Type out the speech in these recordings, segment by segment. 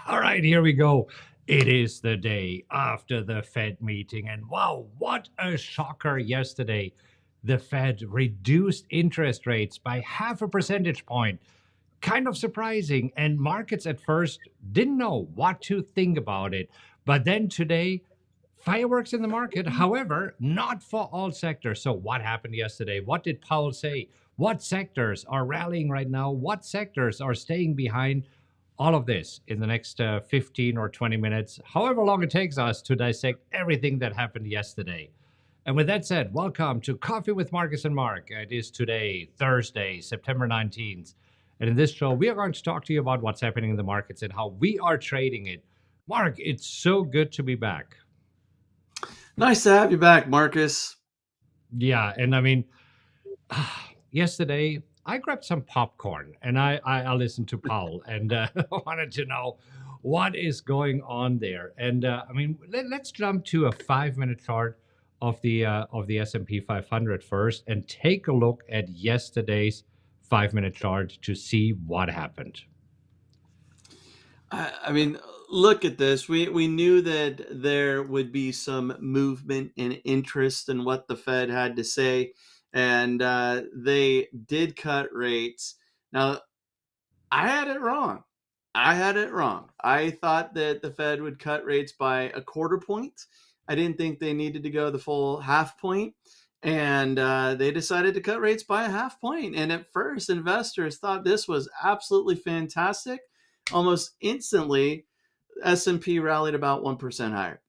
All right, here we go. It is the day after the Fed meeting, and wow, what a shocker yesterday. The Fed reduced interest rates by half a percentage point. Kind of surprising, and markets at first didn't know what to think about it. But then today, fireworks in the market, however, not for all sectors. So, what happened yesterday? What did Powell say? What sectors are rallying right now? What sectors are staying behind? All of this in the next 15 or 20 minutes, however long it takes us to dissect everything that happened yesterday. And with that said, welcome to Coffee with Markus and Mark. It is today, Thursday, September 19th. And in this show, we are going to talk to you about what's happening in the markets and how we are trading it. Mark, it's so good to be back. Nice to have you back, Marcus. Yeah, and I mean, yesterday I grabbed some popcorn and I listened to Powell and wanted to know what is going on there. And I mean, let's jump to a 5 minute chart of the S&P 500 first and take a look at yesterday's 5 minute chart to see what happened. I mean, look at this. We knew that there would be some movement and interest in what the Fed had to say, and they did cut rates. Now, I had it wrong. I thought that the Fed would cut rates by a quarter point. I didn't think they needed to go the full half point. And they decided to cut rates by a half point. And at first, investors thought this was absolutely fantastic. Almost instantly, S&P rallied about 1% higher.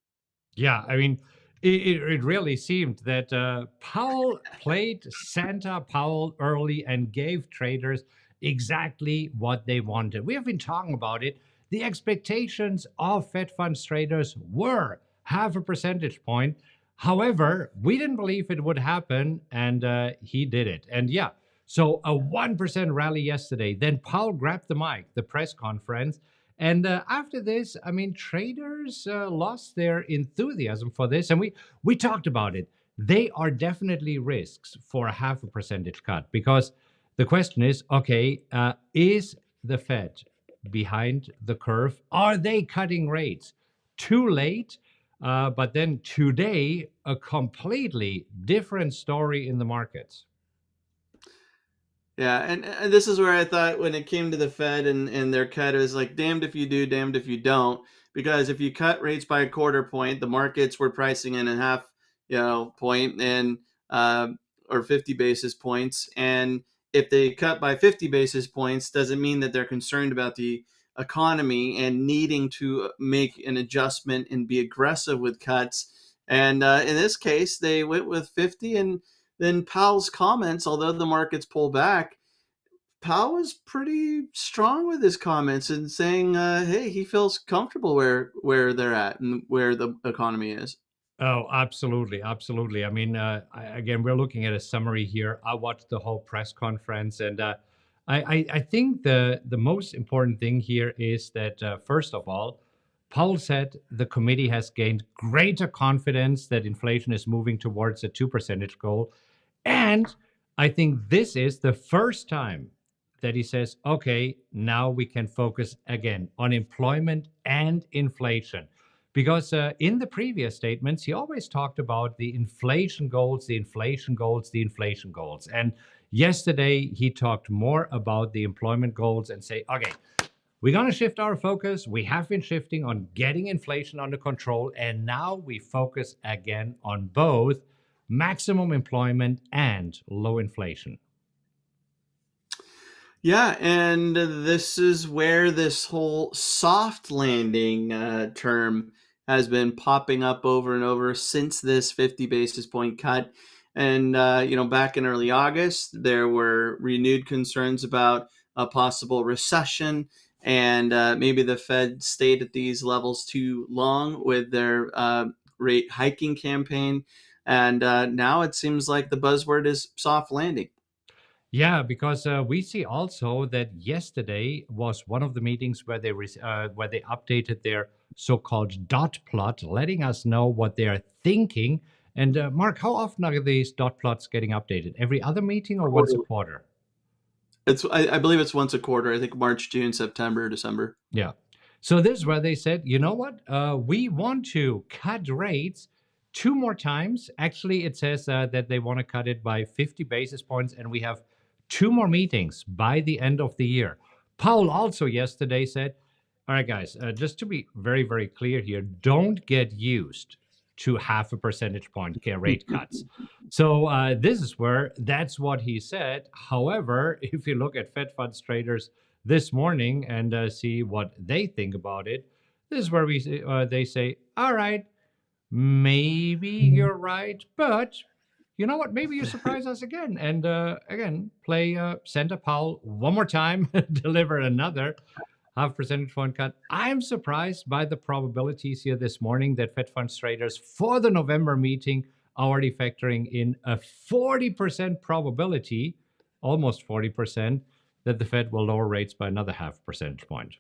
Yeah, I mean, it really seemed that Powell played Santa Powell early and gave traders exactly what they wanted. We have been talking about it. The expectations of Fed funds traders were half a percentage point. However, we didn't believe it would happen, and he did it. And yeah, so a 1% rally yesterday. Then Powell grabbed the mic, the press conference, and after this, I mean, traders lost their enthusiasm for this, and we talked about it. They are definitely risks for a half a percentage cut because the question is, okay, is the Fed behind the curve? Are they cutting rates too late? But then today, a completely different story in the markets. Yeah, and this is where I thought when it came to the Fed and their cut, it was like damned if you do, damned if you don't. Because if you cut rates by a quarter point, the markets were pricing in a half, point and or 50 basis points. And if they cut by 50 basis points, doesn't mean that they're concerned about the economy and needing to make an adjustment and be aggressive with cuts. And in this case, they went with 50 and then Powell's comments, although the markets pull back, Powell was pretty strong with his comments and saying, "Hey, he feels comfortable where they're at and where the economy is." Oh, absolutely, absolutely. I mean, again, we're looking at a summary here. I watched the whole press conference, and I think the most important thing here is that first of all, Powell said the committee has gained greater confidence that inflation is moving towards a 2% goal, and I think this is the first time that he says, okay, now we can focus again on employment and inflation. Because in the previous statements, he always talked about the inflation goals, the inflation goals, the inflation goals. And yesterday, he talked more about the employment goals and say, okay, we're going to shift our focus. We have been shifting on getting inflation under control. And now we focus again on both maximum employment and low inflation. Yeah, and this is where this whole soft landing term has been popping up over and over since this 50 basis point cut. And, back in early August, there were renewed concerns about a possible recession. And maybe the Fed stayed at these levels too long with their rate hiking campaign. And now it seems like the buzzword is soft landing. Yeah, because we see also that yesterday was one of the meetings where where they updated their so-called dot plot, letting us know what they are thinking. And Mark, how often are these dot plots getting updated? Every other meeting or once a quarter? I believe it's once a quarter. I think March, June, September, December. Yeah. So this is where they said, you know what? We want to cut rates two more times. Actually, it says that they want to cut it by 50 basis points, and we have two more meetings by the end of the year. Powell also yesterday said, all right, guys, just to be very, very clear here, don't get used to half a percentage point rate cuts. So this is where that's what he said. However, if you look at Fed funds traders this morning and see what they think about it, this is where they say, all right, maybe you're right, but you know what? Maybe you surprise us again. And again, play Santa Powell one more time, deliver another half percentage point cut. I'm surprised by the probabilities here this morning that Fed funds traders for the November meeting are already factoring in a 40% probability, almost 40%, that the Fed will lower rates by another half percentage point.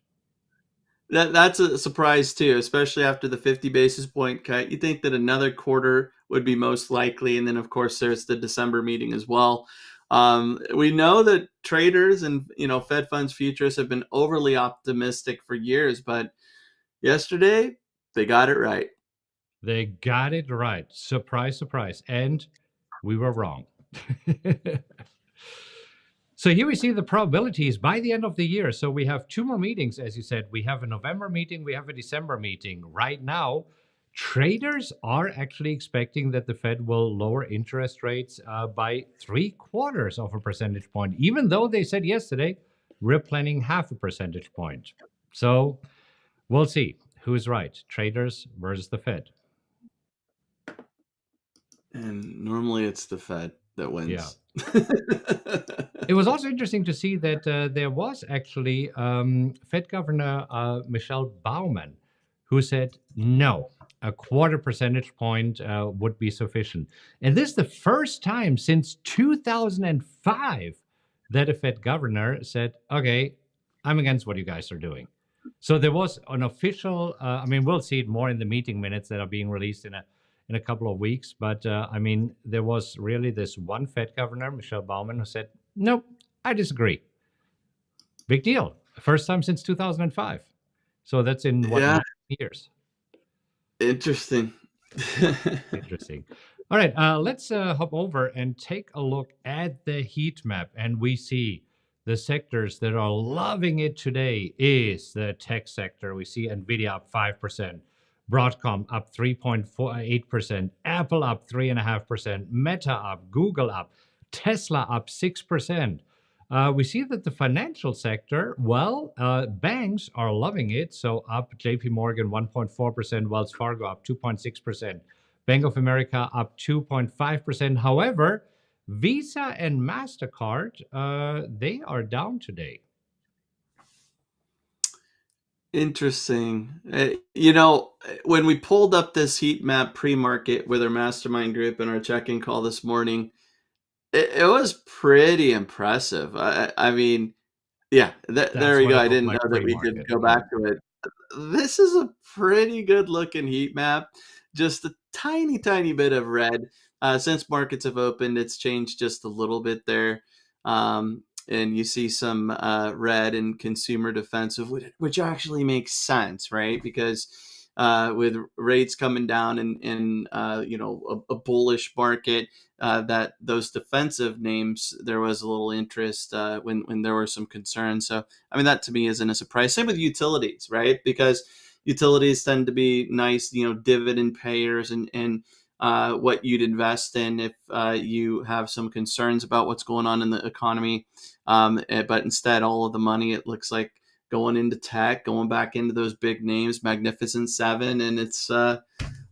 That's a surprise too, especially after the 50 basis point cut. You think that another quarter would be most likely, and then of course there's the December meeting as well. We know that traders and Fed funds futures have been overly optimistic for years, but yesterday they got it right. They got it right. Surprise, surprise. And we were wrong. So here we see the probabilities by the end of the year. So we have two more meetings, as you said. We have a November meeting, we have a December meeting. Right now, traders are actually expecting that the Fed will lower interest rates by 3/4 of a percentage point, even though they said yesterday we're planning half a percentage point. So we'll see who's right, traders versus the Fed. And normally it's the Fed that wins. Yeah. It was also interesting to see that there was actually Fed Governor Michelle Baumann who said no, a quarter percentage point would be sufficient. And this is the first time since 2005 that a Fed governor said, okay, I'm against what you guys are doing. So there was an official, I mean, we'll see it more in the meeting minutes that are being released in a couple of weeks. But I mean, there was really this one Fed governor, Michelle Baumann, who said, nope, I disagree. Big deal. First time since 2005. So that's in what, 9 years? Interesting. Interesting. All right, let's hop over and take a look at the heat map. And we see the sectors that are loving it today is the tech sector. We see Nvidia up 5%. Broadcom up 3.48%, Apple up 3.5%, Meta up, Google up, Tesla up 6%. We see that the financial sector, well, banks are loving it. So up JP Morgan 1.4%, Wells Fargo up 2.6%, Bank of America up 2.5%. However, Visa and MasterCard, they are down today. Interesting. When we pulled up this heat map pre-market with our mastermind group and our check-in call this morning, it was pretty impressive. I mean, yeah, there we go. I didn't know that we could go back to it. This is a pretty good looking heat map. Just a tiny, tiny bit of red. Since markets have opened, it's changed just a little bit there. And you see some red and consumer defensive, which actually makes sense, right? Because with rates coming down and a bullish market, that those defensive names, there was a little interest when there were some concerns. So, I mean, that to me isn't a surprise. Same with utilities, right? Because utilities tend to be nice, dividend payers and what you'd invest in if you have some concerns about what's going on in the economy. But instead, all of the money, it looks like, going into tech, going back into those big names, Magnificent Seven, and it's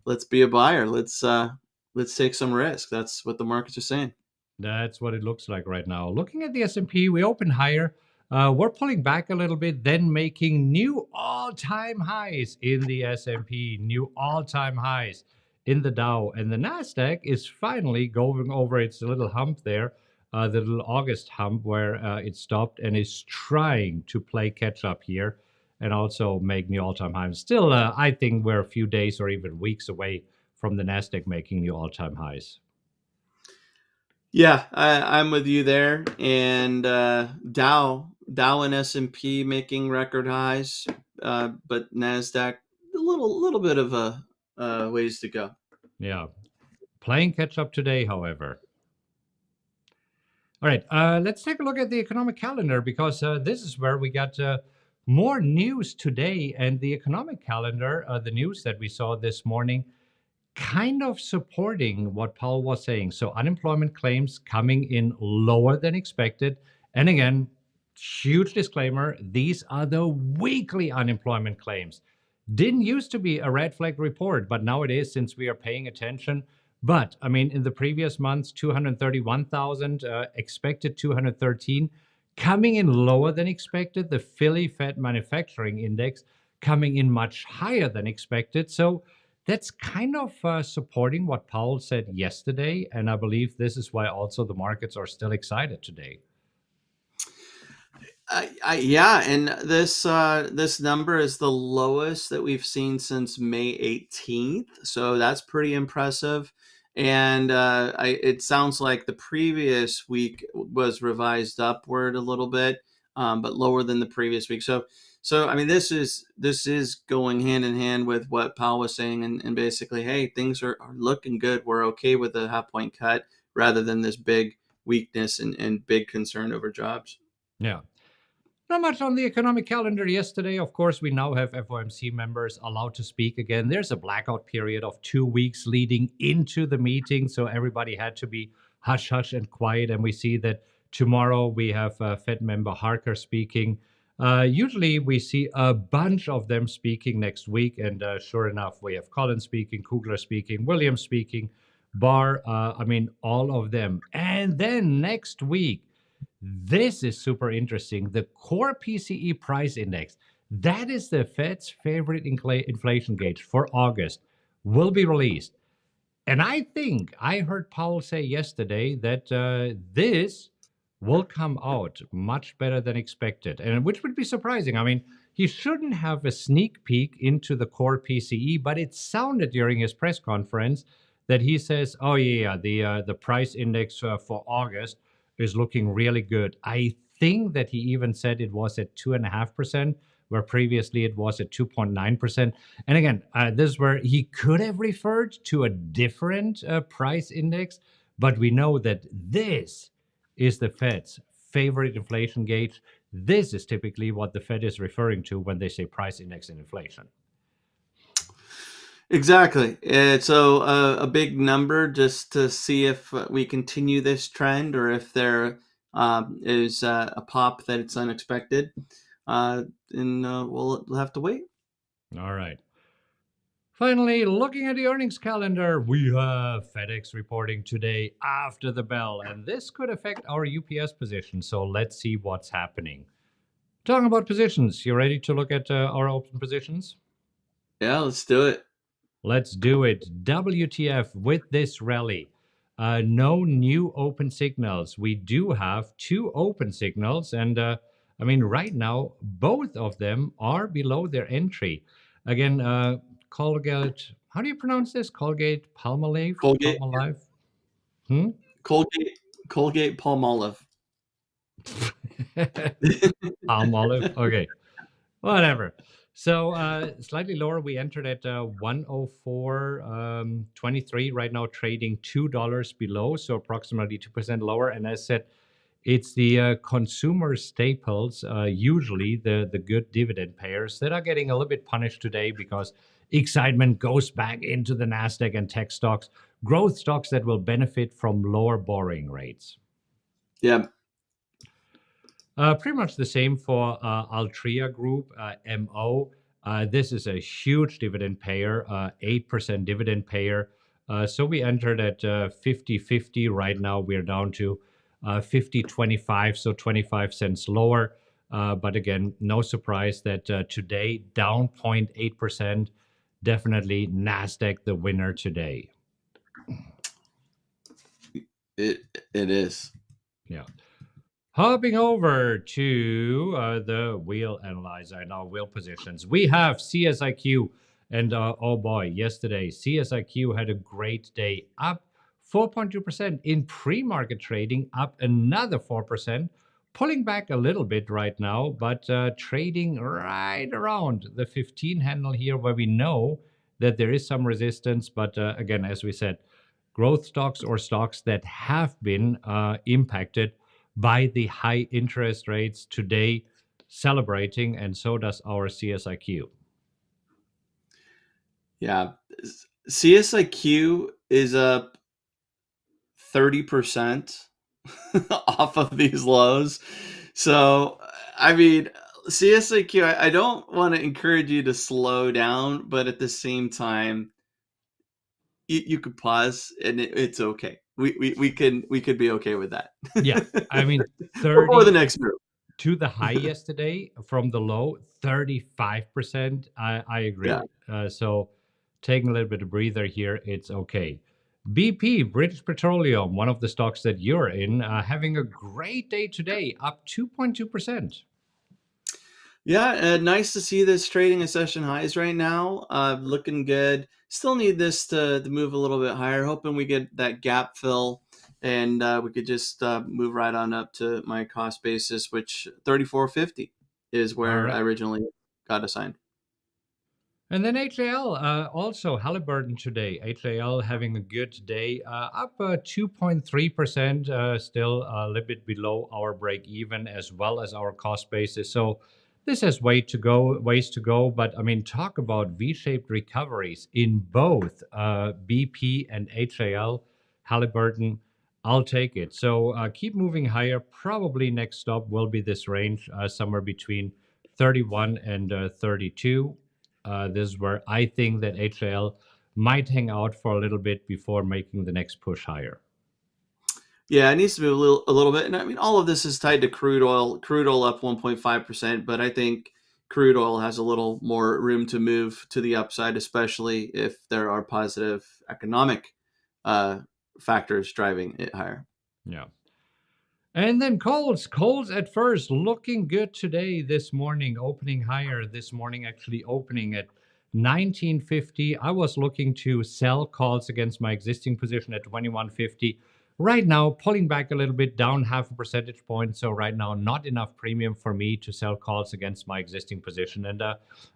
let's be a buyer. Let's take some risk. That's what the markets are saying. That's what it looks like right now. Looking at the S&P, we open higher. We're pulling back a little bit, then making new all-time highs in the S&P, new all-time highs in the Dow. And the NASDAQ is finally going over its little hump there, the little August hump where it stopped and is trying to play catch up here and also make new all-time highs. Still, I think we're a few days or even weeks away from the NASDAQ making new all-time highs. Yeah, I'm with you there. And Dow and S&P making record highs. but Nasdaq a little bit of a ways to go. Yeah. Playing catch up today, however. All right, let's take a look at the economic calendar because this is where we got more news today. And the economic calendar, the news that we saw this morning, kind of supporting what Powell was saying. So unemployment claims coming in lower than expected. And again, huge disclaimer, these are the weekly unemployment claims. Didn't used to be a red flag report, but now it is since we are paying attention. But I mean, in the previous months, 231,000, expected 213, coming in lower than expected. The Philly Fed Manufacturing Index coming in much higher than expected. So that's kind of supporting what Powell said yesterday. And I believe this is why also the markets are still excited today. Yeah, and this number is the lowest that we've seen since May 18th, so that's pretty impressive. And it sounds like the previous week was revised upward a little bit, but lower than the previous week. So I mean, this is going hand in hand with what Powell was saying, and basically, hey, things are looking good. We're okay with a half point cut rather than this big weakness and big concern over jobs. Yeah. Not much on the economic calendar yesterday. Of course, we now have FOMC members allowed to speak again. There's a blackout period of 2 weeks leading into the meeting, so everybody had to be hush hush and quiet. And we see that tomorrow we have Fed member Harker speaking. Usually we see a bunch of them speaking next week, and sure enough, we have Collins speaking, Kugler speaking, Williams speaking, Barr. I mean, all of them. And then next week, this is super interesting. The core PCE price index, that is the Fed's favorite inflation gauge for August, will be released. And I think I heard Powell say yesterday that this will come out much better than expected, and which would be surprising. I mean, he shouldn't have a sneak peek into the core PCE, but it sounded during his press conference that he says, "Oh yeah, the price index for August is looking really good." I think that he even said it was at 2.5%, where previously it was at 2.9%. And again, this is where he could have referred to a different price index, but we know that this is the Fed's favorite inflation gauge. This is typically what the Fed is referring to when they say price index and inflation. Exactly. So a big number just to see if we continue this trend or if there is a pop that it's unexpected. And we'll have to wait. All right. Finally, looking at the earnings calendar, we have FedEx reporting today after the bell, and this could affect our UPS position. So let's see what's happening. Talking about positions, you ready to look at our open positions? Yeah, let's do it. Let's do it. WTF with this rally. No new open signals. We do have 2 open signals, and I mean, right now, both of them are below their entry. Again, Colgate, how do you pronounce this? Colgate Palmolive? Colgate, Palmolive? Colgate Palmolive. Palmolive? Okay. Whatever. So slightly lower. We entered at 104.23. Right now, trading $2 below, so approximately 2% lower. And as said, it's the consumer staples, usually the good dividend payers, that are getting a little bit punished today because excitement goes back into the Nasdaq and tech stocks, growth stocks that will benefit from lower borrowing rates. Yeah. Pretty much the same for Altria Group, MO. This is a huge dividend payer, 8% dividend payer. So we entered at 50.50. Right now we're down to 50.25, so 25 cents lower. But again, no surprise that today down 0.8%. Definitely Nasdaq the winner today. It is. Yeah. Hopping over to the wheel analyzer and our wheel positions, we have CSIQ. And oh boy, yesterday, CSIQ had a great day, up 4.2% in pre-market trading, up another 4%, pulling back a little bit right now, but trading right around the 15 handle here, where we know that there is some resistance. But again, as we said, growth stocks or stocks that have been impacted by the high interest rates today celebrating, and so does our CSIQ. Yeah. CSIQ is up 30% off of these lows. So, I mean, CSIQ, I don't want to encourage you to slow down, but at the same time, you could pause and it's okay. We could be okay with that. Yeah, I mean, Before the 30 next move. to the high yesterday from the low, 35%. I Yeah. agree. So taking a little bit of breather here, it's okay. BP, British Petroleum, one of the stocks that you're in, having a great day today, up 2.2%. Yeah, nice to see this trading at session highs right now. Looking good. Still need this to move a little bit higher. Hoping we get that gap fill and we could just move right on up to my cost basis, which 34.50 is All where I right. originally got assigned. And then HAL, also Halliburton today. HAL having a good day, up 2.3%, still a little bit below our break even as well as our cost basis. So this has ways to go. But I mean, talk about V-shaped recoveries in both BP and HAL, Halliburton. I'll take it. So keep moving higher. Probably next stop will be this range, somewhere between 31 and 32. This is where I think that HAL might hang out for a little bit before making the next push higher. Yeah, it needs to move a little bit. And I mean, all of this is tied to crude oil. Crude oil up 1.5%, but I think crude oil has a little more room to move to the upside, especially if there are positive economic uh, factors driving it higher. Yeah. And then Coles at first looking good today this morning, opening higher this morning, actually opening at 1950. I was looking to sell calls against my existing position at 2150. Right now, pulling back a little bit, down half a percentage point. So right now, not enough premium for me to sell calls against my existing position. And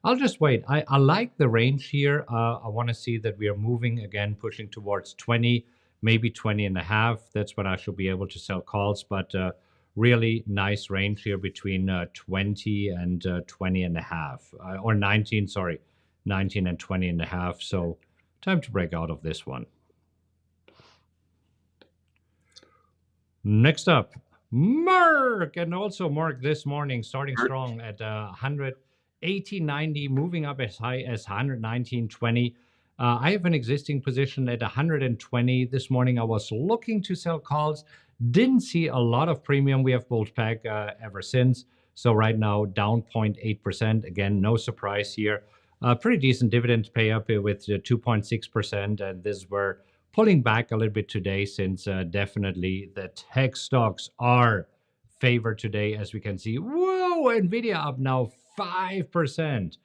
I'll just wait. I like the range here. I want to see that we are moving again, pushing towards 20, maybe 20 and a half. That's when I should be able to sell calls. But really nice range here between 20 and 20 and a half, or 19, sorry, 19 and 20 and a half. So time to break out of this one. Next up, Mark, and also Mark this morning starting strong at 180.90, moving up as high as 119.20. I have an existing position at 120. This morning I was looking to sell calls, didn't see a lot of premium. We have pulled back ever since. So right now down 0.8%. Again, no surprise here. Pretty decent dividend pay up here with 2.6%. And this is where pulling back a little bit today, since definitely the tech stocks are favored today, as we can see. Whoa, Nvidia up now 5%.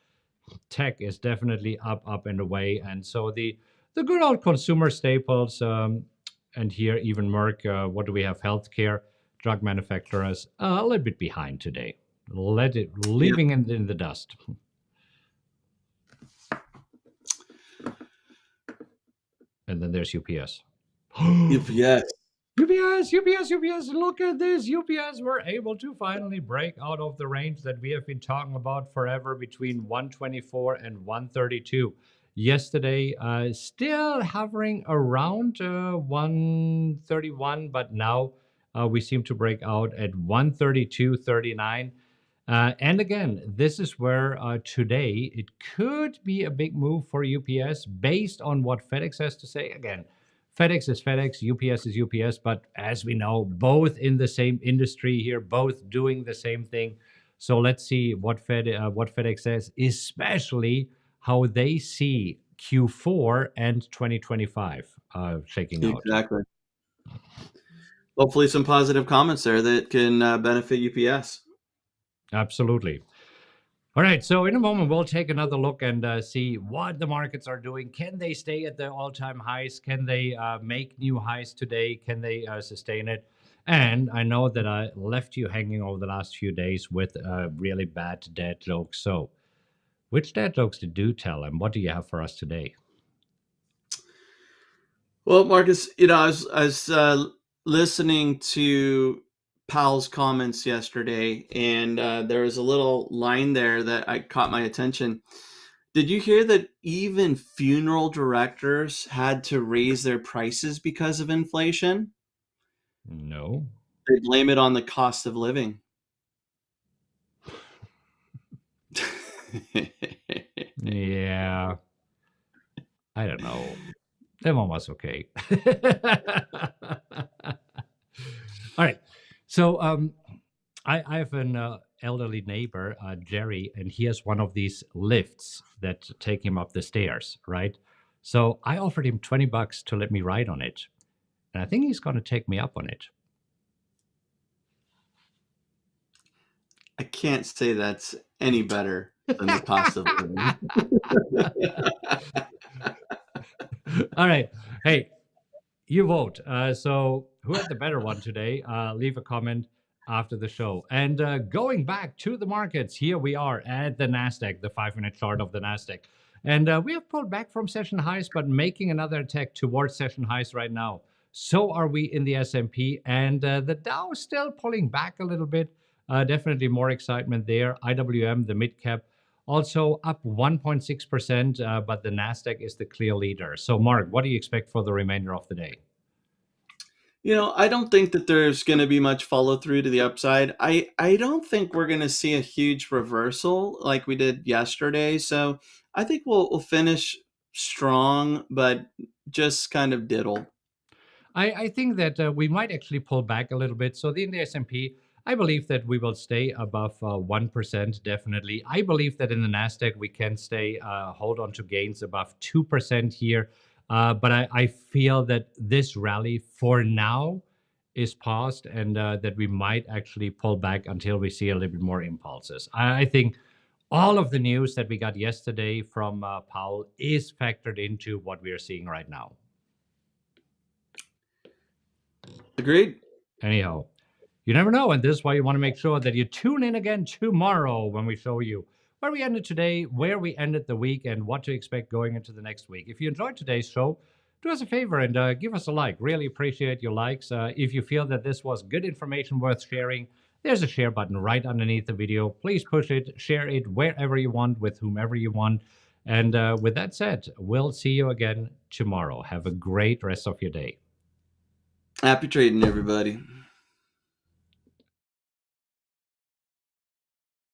Tech is definitely up and away. And so the good old consumer staples, and here even Merck, what do we have? Healthcare, drug manufacturers, a little bit behind today. Leaving in the dust. And then there's UPS. UPS. UPS, look at this. UPS were able to finally break out of the range that we have been talking about forever, between 124 and 132. Yesterday, still hovering around 131, but now we seem to break out at 132.39. And again, this is where today it could be a big move for UPS based on what FedEx has to say. Again, FedEx is FedEx, UPS is UPS, but as we know, both in the same industry here, both doing the same thing. So let's see what FedEx says, especially how they see Q4 and 2025 shaking out. Exactly. Hopefully, some positive comments there that can benefit UPS. Absolutely. All right, so in a moment, we'll take another look and see what the markets are doing. Can they stay at their all-time highs? Can they make new highs today? Can they sustain it? And I know that I left you hanging over the last few days with a really bad dad joke. So, which dad jokes did you tell, and what do you have for us today? Well, Marcus, I was listening to Powell's comments yesterday, and there was a little line there that I caught my attention. Did you hear that even funeral directors had to raise their prices because of inflation? No. They blame it on the cost of living. Yeah, I don't know. That one was okay. All right. So I have an elderly neighbor, Jerry, and he has one of these lifts that take him up the stairs, right? So I offered him $20 to let me ride on it. And I think he's going to take me up on it. I can't say that's any better than the cost of living. All right. Hey, you vote. So who had the better one today? Leave a comment after the show. And going back to the markets, here we are at the Nasdaq, the 5-minute chart of the Nasdaq, and we have pulled back from session highs, but making another attack towards session highs right now. So are we in the S&P, and the Dow is still pulling back a little bit. Definitely more excitement there. IWM, the mid cap, also up 1.6%, but the Nasdaq is the clear leader. So, Mark, what do you expect for the remainder of the day? I don't think that there's going to be much follow through to the upside. I don't think we're going to see a huge reversal like we did yesterday. So I think we'll finish strong, but just kind of diddle. I think that we might actually pull back a little bit. So in the S&P, I believe that we will stay above 1%, definitely. I believe that in the Nasdaq, we can stay, hold on to gains above 2% here. But I feel that this rally for now is paused, and that we might actually pull back until we see a little bit more impulses. I think all of the news that we got yesterday from Powell is factored into what we are seeing right now. Agreed. Anyhow, you never know, and this is why you want to make sure that you tune in again tomorrow when we show you where we ended today, where we ended the week, and what to expect going into the next week. If you enjoyed today's show, do us a favor and give us a like. Really appreciate your likes. If you feel that this was good information worth sharing, there's a share button right underneath the video. Please push it, share it wherever you want, with whomever you want. And with that said, we'll see you again tomorrow. Have a great rest of your day. Happy trading, everybody.